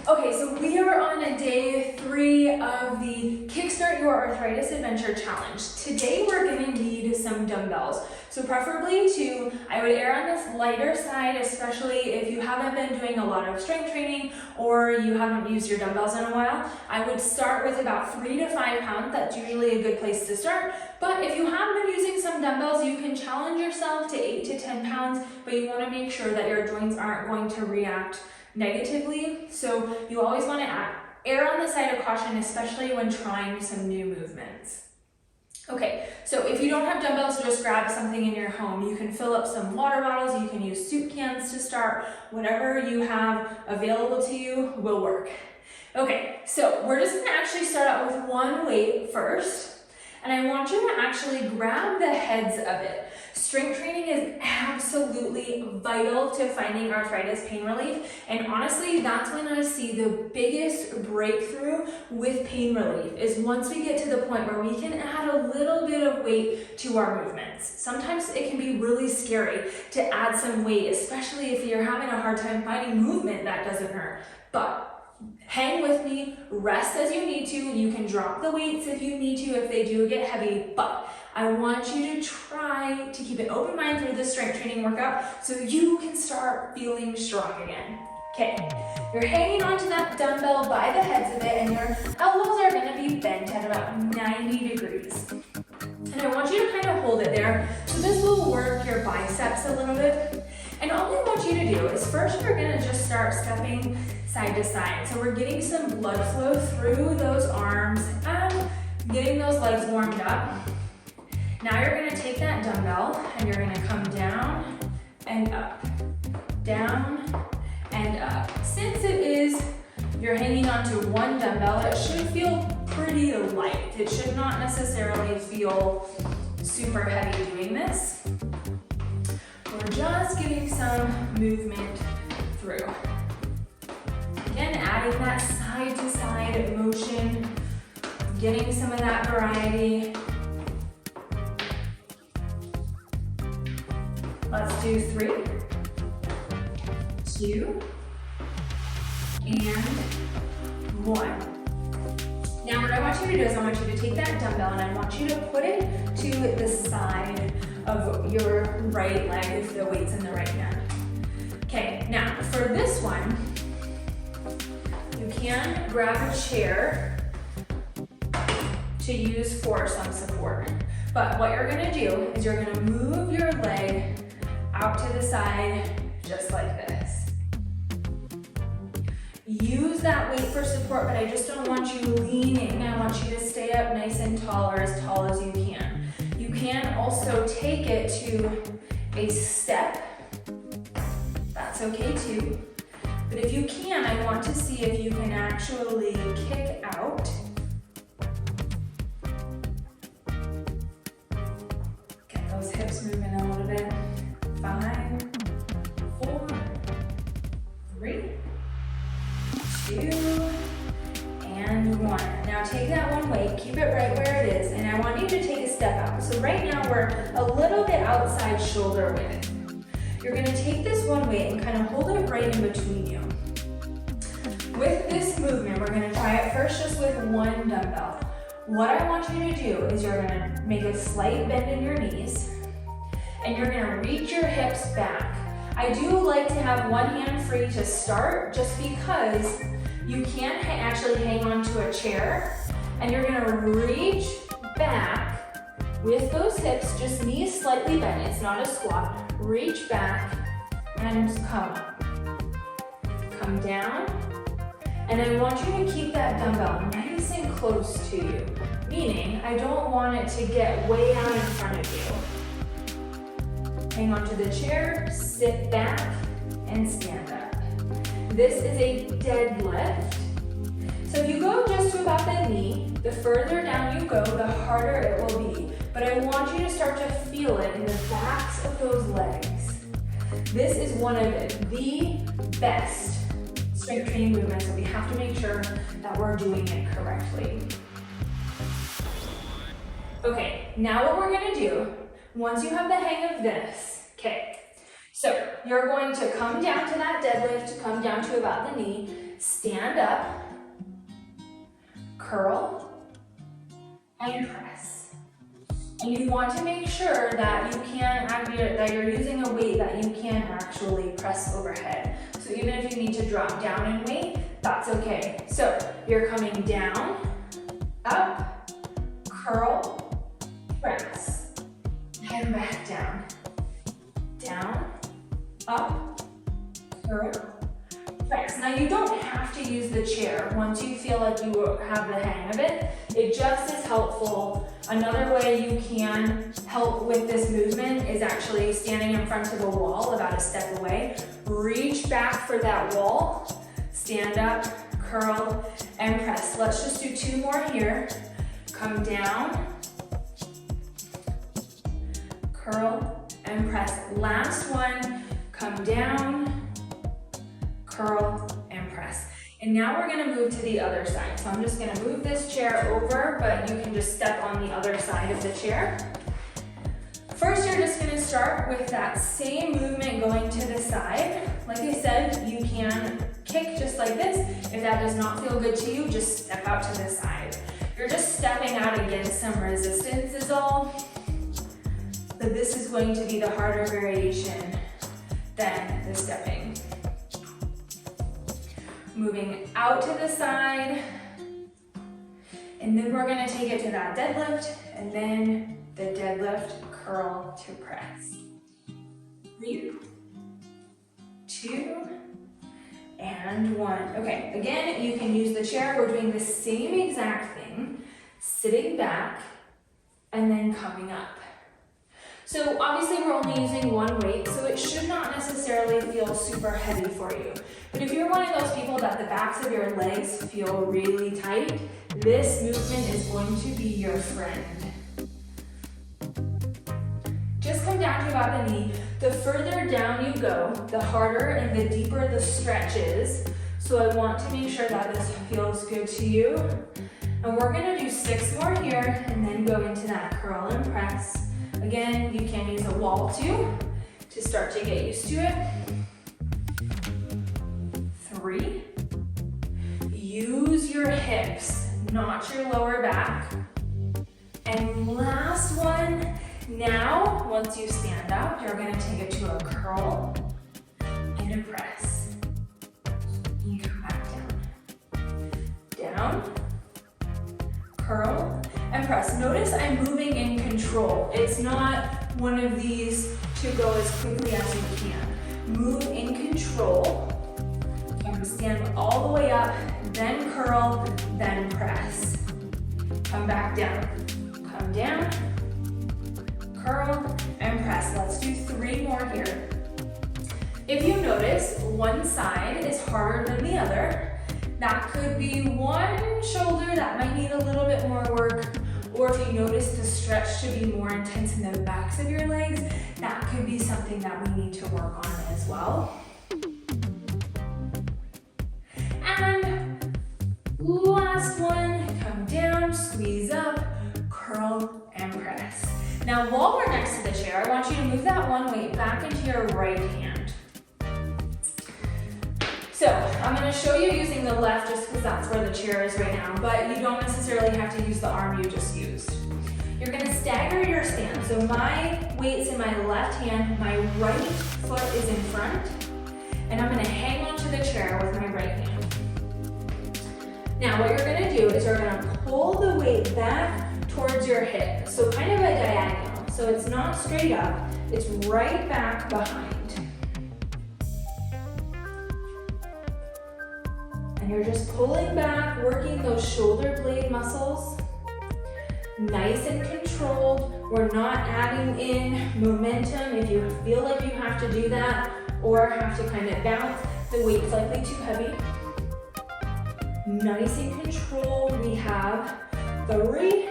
Okay, so we are on day 3 of the Kickstart Your Arthritis Adventure Challenge. Today we're going to need some dumbbells. So preferably I would err on this lighter side, especially if you haven't been doing a lot of strength training or you haven't used your dumbbells in a while. I would start with about 3 to 5 pounds. That's usually a good place to start. But if you have been using some dumbbells, you can challenge yourself to 8 to 10 pounds, but you want to make sure that your joints aren't going to react negatively. So you always want to err on the side of caution, especially when trying some new movements. Okay, so if you don't have dumbbells, just grab something in your home. You can fill up some water bottles, you can use soup cans to start. Whatever you have available to you will work. Okay, so we're just going to actually start out with one weight first. And I want you to actually grab the heads of it. Strength training is absolutely vital to finding arthritis pain relief. And honestly, that's when I see the biggest breakthrough with pain relief is once we get to the point where we can add a little bit of weight to our movements. Sometimes it can be really scary to add some weight, especially if you're having a hard time finding movement that doesn't hurt. But hang with me, rest as you need to. You can drop the weights if you need to, if they do get heavy, but I want you to try to keep an open mind through this strength training workout so you can start feeling strong again. Okay, you're hanging onto that dumbbell by the heads of it and your elbows are gonna be bent at about 90 degrees. And I want you to kind of hold it there. So this will work your biceps a little bit. And all I want you to do is first you're gonna just start stepping side to side. So we're getting some blood flow through those arms and getting those legs warmed up. Now you're gonna take that dumbbell and you're gonna come down and up, down and up. Since you're hanging onto one dumbbell, it should feel pretty light. It should not necessarily feel super heavy doing this. We're just getting some movement through. Again, adding that side to side motion, getting some of that variety. Let's do 3, 2, and 1. Now what I want you to do is I want you to take that dumbbell and I want you to put it to the side of your right leg if the weight's in the right hand. Okay, now for this one, you can grab a chair to use for some support. But what you're gonna do is you're gonna move your leg out to the side just like this. Use that weight for support, but I just don't want you leaning. I want you to stay up nice and tall or as tall as you can. You can also take it to a step. That's okay too. But if you can, I want to see if you can actually kick out. Get those hips moving a little bit. 5, 4, 3, 2, and 1. Now take that one weight, keep it right where it is, and I want you to take a step out. So right now we're a little bit outside shoulder width. You're going to take this one weight and kind of hold it right in between you. With this movement, we're going to try it first just with one dumbbell. What I want you to do is you're going to make a slight bend in your knees, and you're going to reach your hips back. I do like to have one hand free to start just because you can't actually hang onto a chair, and you're going to reach back with those hips, just knees slightly bent. It's not a squat. Reach back and come up. Come down. And I want you to keep that dumbbell nice and close to you, meaning I don't want it to get way out in front of you. Hang onto the chair, sit back, and stand up. This is a deadlift. So if you go just to about the knee, the further down you go, the harder it will be. But I want you to start to feel it in the backs of those legs. This is one of the best strength training movements, so we have to make sure that we're doing it correctly. Okay, now what we're gonna do, once you have the hang of this, okay, so you're going to come down to that deadlift, come down to about the knee, stand up, curl, and press. And you want to make sure that that you're using a weight that you can actually press overhead. So even if you need to drop down in weight, that's okay. So you're coming down, up, curl, press, and back down. Down, up, curl, press. Now you don't have to use the chair once you feel like you have the hang of it. It just is helpful. Another way you can help with this movement is actually standing in front of a wall about a step away. Reach back for that wall, stand up, curl, and press. Let's just do 2 more here. Come down, curl, and press. Last one, come down, curl, and press. And now we're gonna move to the other side. So I'm just gonna move this chair over, but you can just step on the other side of the chair. First, you're just gonna start with that same movement going to the side. Like I said, you can kick just like this. If that does not feel good to you, just step out to the side. You're just stepping out against some resistance is all. But this is going to be the harder variation than the stepping. Moving out to the side, and then we're gonna take it to that deadlift, and then the deadlift, curl to press. 3, 2, and 1. Okay, again, you can use the chair. We're doing the same exact thing, sitting back, and then coming up. So obviously we're only using one weight, so it should not necessarily feel super heavy for you. But if you're one of those people that the backs of your legs feel really tight, this movement is going to be your friend. Just come down to about the knee. The further down you go, the harder and the deeper the stretch is. So I want to make sure that this feels good to you. And we're gonna do 6 more here and then go into that curl and press. Again, you can use a wall too to start to get used to it. 3. Use your hips, not your lower back. And last one. Now, once you stand up, you're going to take it to a curl and a press. You come back down. Down, curl, and press. Notice I'm moving in control. It's not one of these to go as quickly as you can. Move in control. Stand all the way up, then curl, then press. Come back down. Come down, curl, and press. Let's do 3 more here. If you notice, one side is harder than the other. That could be one shoulder that might need a little bit more work, or if you notice the stretch should be more intense in the backs of your legs, that could be something that we need to work on as well. And last one, come down, squeeze up, curl, and press. Now while we're next to the chair, I want you to move that one weight back into your right hand. So I'm going to show you using the left just because that's where the chair is right now, but you don't necessarily have to use the arm you just used. You're going to stagger your stance. So my weight's in my left hand, my right foot is in front, and I'm going to hang onto the chair with my right hand. Now what you're going to do is you're going to pull the weight back towards your hip, so kind of a diagonal. So it's not straight up, it's right back behind. And you're just pulling back, working those shoulder blade muscles. Nice and controlled. We're not adding in momentum. If you feel like you have to do that or have to kind of bounce, the weight's likely too heavy. Nice and controlled. We have 3,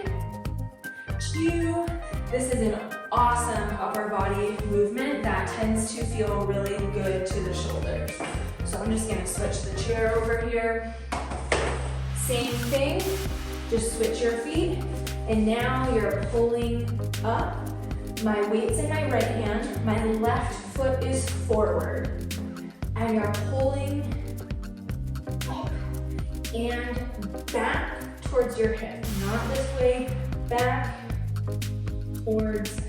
2. This is an awesome upper body movement that tends to feel really good to the shoulders. So I'm just gonna switch the chair over here. Same thing, just switch your feet. And now you're pulling up. My weight's in my right hand. My left foot is forward. And you're pulling up. and back towards your hip. Not this way, back towards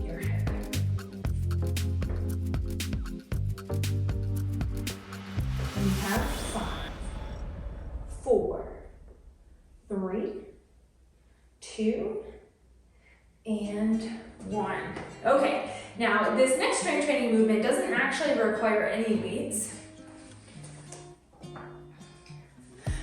your hip. We have 5, 4, 3, 2, and 1. Okay, now this next strength training movement doesn't actually require any weights,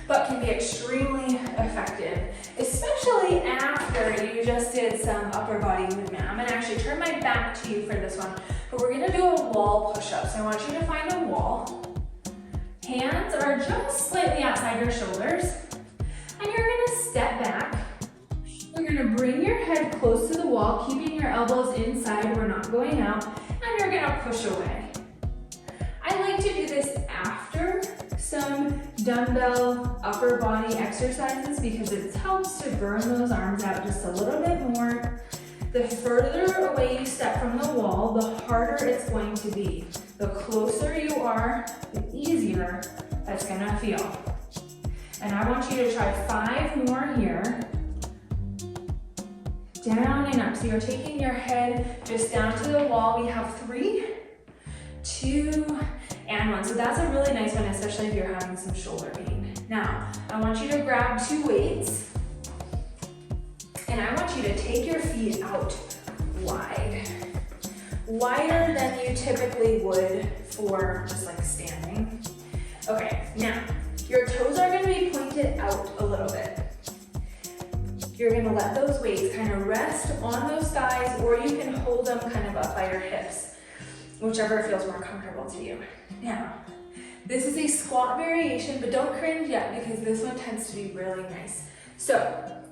but can be extremely effective, especially after you just did some upper body movement. I'm gonna actually turn my back to you for this one, but we're gonna do a wall push-up. So I want you to find a wall. Hands are just slightly outside your shoulders, and you're gonna step back. You're gonna bring your head close to the wall, keeping your elbows inside, we're not going out, and you're gonna push away. I like to do this after some dumbbell upper body exercises because it helps to burn those arms out just a little bit more. The further away you step from the wall, the harder it's going to be. The closer you are, the easier it's gonna feel. And I want you to try 5 more here. Down and up. So you're taking your head just down to the wall. We have 3, 2, and 1. So that's a really nice one, especially if you're having some shoulder pain. Now, I want you to grab 2 weights, and I want you to take your feet out wide. Wider than you typically would for just like standing. Okay, now, your toes are gonna be pointed out a little bit. You're gonna let those weights kind of rest on those thighs, or you can hold them kind of up by your hips, whichever feels more comfortable to you. Now, this is a squat variation, but don't cringe yet because this one tends to be really nice. So,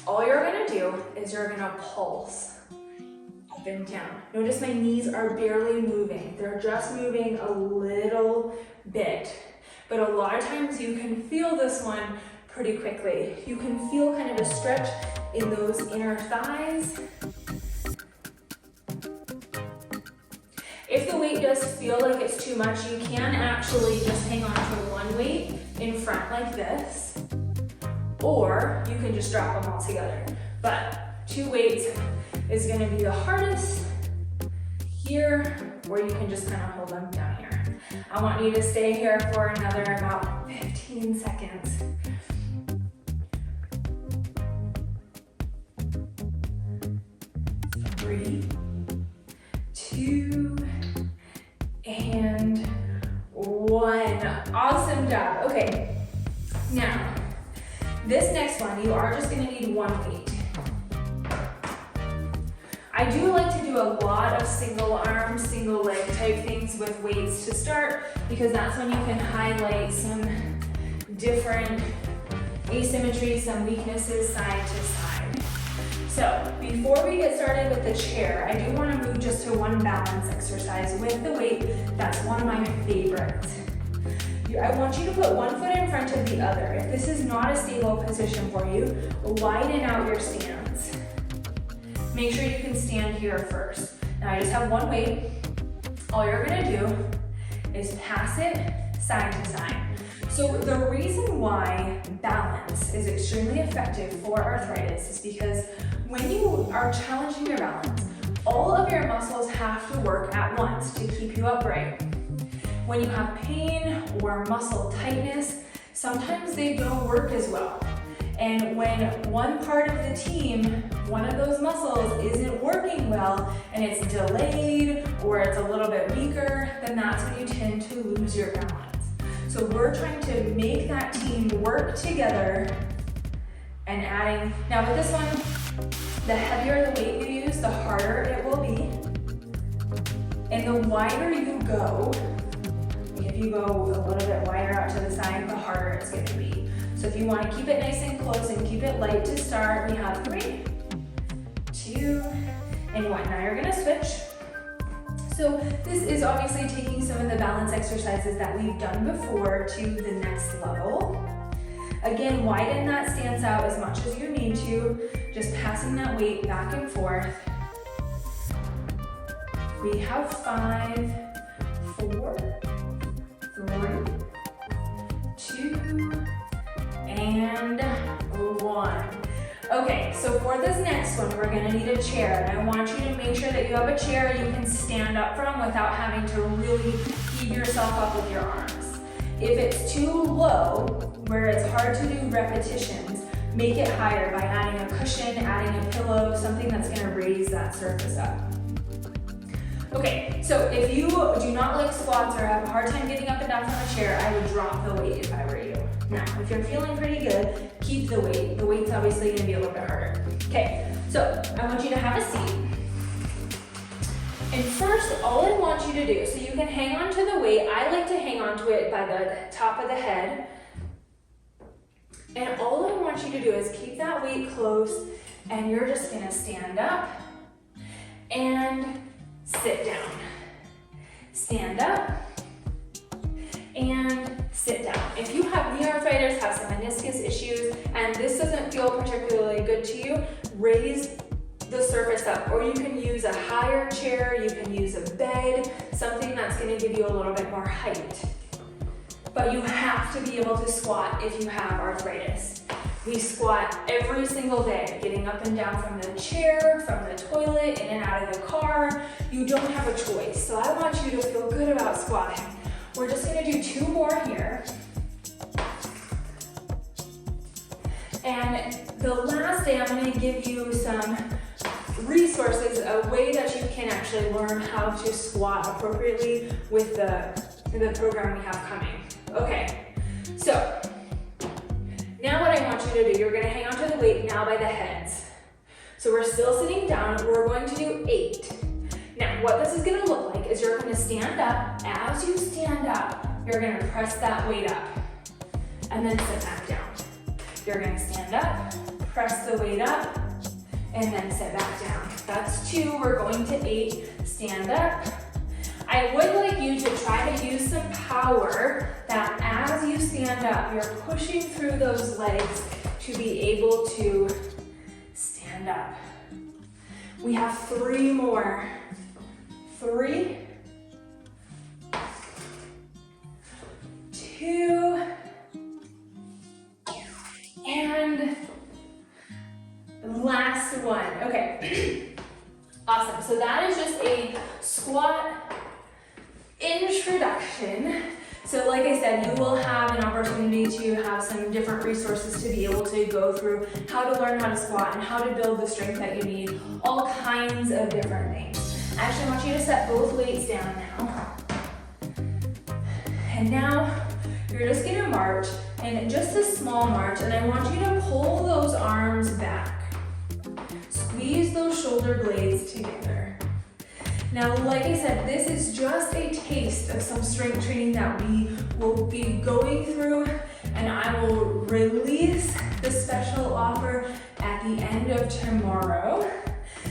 all you're gonna do is you're gonna pulse up and down. Notice my knees are barely moving. They're just moving a little bit. But a lot of times you can feel this one pretty quickly. You can feel kind of a stretch in those inner thighs. If the weight does feel like it's too much, you can actually just hang on to one weight in front like this, or you can just drop them all together. But 2 weights is gonna be the hardest here, or you can just kind of hold them down here. I want you to stay here for another about 15 seconds. Three, 2, and 1. Awesome job. Okay, now this next one, you are just gonna need 1 weight. I do like to do a lot of single arm, single leg type things with weights to start, because that's when you can highlight some different asymmetries, some weaknesses side to side. So before we get started with the chair, I do want to move just to one balance exercise with the weight. That's one of my favorites. I want you to put one foot in front of the other. If this is not a stable position for you, widen out your stance. Make sure you can stand here first. Now I just have 1 weight. All you're gonna do is pass it side to side. So the reason why balance is extremely effective for arthritis is because when you are challenging your balance, all of your muscles have to work at once to keep you upright. When you have pain or muscle tightness, sometimes they don't work as well. And when one part of the team, one of those muscles isn't working well and it's delayed or it's a little bit weaker, then that's when you tend to lose your balance. So we're trying to make that team work together and adding, now with this one, the heavier the weight you use, the harder it will be. And the wider you go, if you go a little bit wider out to the side, the harder it's going to be. So if you want to keep it nice and close and keep it light to start, we have 3, 2, and 1. Now you're going to switch. So this is obviously taking some of the balance exercises that we've done before to the next level. Again, widen that stance out as much as you need to, just passing that weight back and forth. We have 5, 4, 3, 2, 2, and 1. Okay, so for this next one, we're gonna need a chair, and I want you to make sure that you have a chair you can stand up from without having to really heave yourself up with your arms. If it's too low, where it's hard to do repetitions, make it higher by adding a cushion, adding a pillow, something that's gonna raise that surface up. Okay, so if you do not like squats or have a hard time getting up and down from a chair, I would drop the weight if I were you. Now, if you're feeling pretty good, keep the weight. The weight's obviously gonna be a little bit harder. Okay, so I want you to have a seat. And first, all I want you to do, so you can hang on to the weight. I like to hang on to it by the top of the head. And all I want you to do is keep that weight close, and you're just gonna stand up and sit down. Stand up and sit down. If you have knee arthritis, have some meniscus issues, and this doesn't feel particularly good to you, raise the surface up, or you can use a higher chair, you can use a bed, something that's gonna give you a little bit more height. But you have to be able to squat if you have arthritis. We squat every single day, getting up and down from the chair, from the toilet, in and out of the car. You don't have a choice. So I want you to feel good about squatting. We're just gonna do 2 more here. And the last day, I'm gonna give you some resources, a way that you can actually learn how to squat appropriately with the program we have coming. Okay, so now what I want you to do, you're gonna hang onto the weight now by the heads. So we're still sitting down, we're going to do 8. Now what this is gonna look like is you're gonna stand up. As you stand up, you're gonna press that weight up and then sit back down. You're gonna stand up, press the weight up, and then sit back down. That's 2, we're going to 8. Stand up. I would like you to try to use some power that as you stand up, you're pushing through those legs to be able to stand up. We have 3 more. 3, 2, and last one. Okay, awesome. So that is just a squat introduction. So like I said, you will have an opportunity to have some different resources to be able to go through how to learn how to squat and how to build the strength that you need, all kinds of different things. I actually want you to set both weights down now. And now you're just gonna march, and just a small march, and I want you to pull those arms back. Squeeze those shoulder blades together. Now, like I said, this is just a taste of some strength training that we will be going through, and I will release the special offer at the end of tomorrow.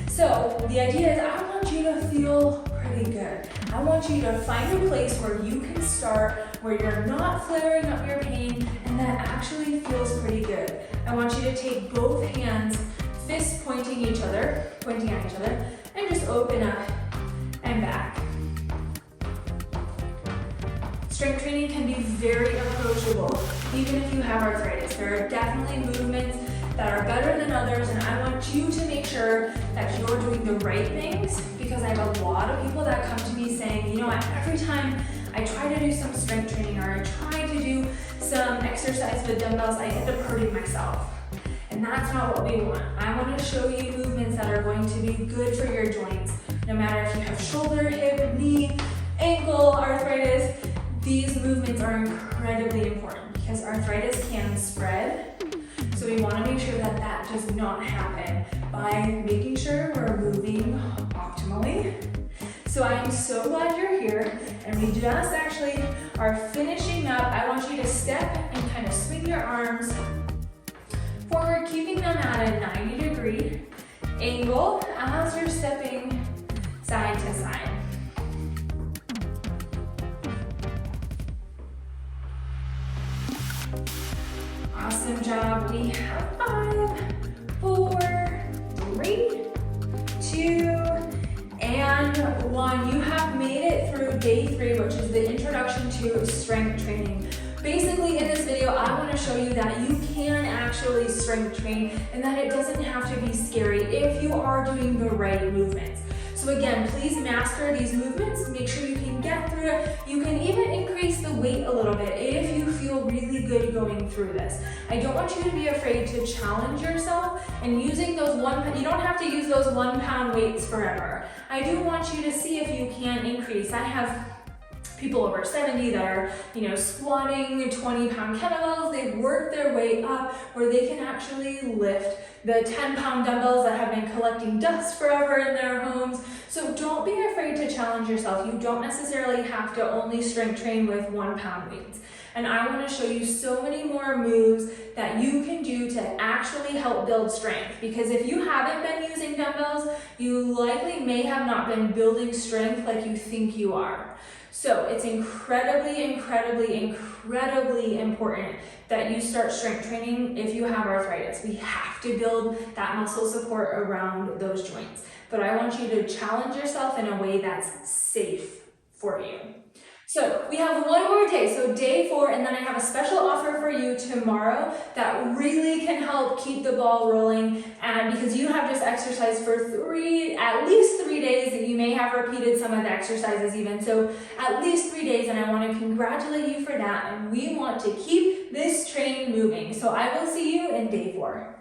So the idea is I want you to feel pretty good. I want you to find a place where you can start, where you're not flaring up your pain, and that actually feels pretty good. I want you to take both hands, fists pointing at each other, and just open up and back. Strength training can be very approachable, even if you have arthritis. There are definitely movements that are better than others, and I want you to make sure that you're doing the right things, because I have a lot of people that come to me saying, you know what, every time I try to do some strength training or I try to do some exercise with dumbbells, I end up hurting myself. And that's not what we want. I want to show you movements that are going to be good for your joints. No matter if you have shoulder, hip, knee, ankle, arthritis, these movements are incredibly important because arthritis can spread. So we want to make sure that that does not happen by making sure we're moving optimally. So I am so glad you're here, and we just actually are finishing up. I want you to step and kind of swing your arms forward, keeping them at a 90-degree angle as you're stepping side to side. Awesome job. We have 5, 4, 3, 2, and 1. You have made it through day 3, which is the introduction to strength training. basically in this video, I want to show you that you can actually strength train and that it doesn't have to be scary if you are doing the right movements. So again, please master these movements, make sure you can get through it. You can even increase the weight a little bit if you feel really good going through this. I don't want you to be afraid to challenge yourself and using those you don't have to use those 1 pound weights forever. I do want you to see if you can increase. I have people over 70 that are, squatting 20-pound kettlebells. They've worked their way up where they can actually lift the 10-pound dumbbells that have been collecting dust forever in their homes. So don't be afraid to challenge yourself. You don't necessarily have to only strength train with 1 pound weights. And I want to show you so many more moves that you can do to actually help build strength. Because if you haven't been using dumbbells, you likely may have not been building strength like you think you are. So it's incredibly, incredibly, incredibly important that you start strength training if you have arthritis. We have to build that muscle support around those joints. But I want you to challenge yourself in a way that's safe for you. So we have one more day, so day 4, and then I have a special offer for you tomorrow that really can help keep the ball rolling. And because you have just exercised for at least 3 days, you may have repeated some of the exercises even, so at least 3 days, and I want to congratulate you for that. And we want to keep this train moving. So I will see you in day 4.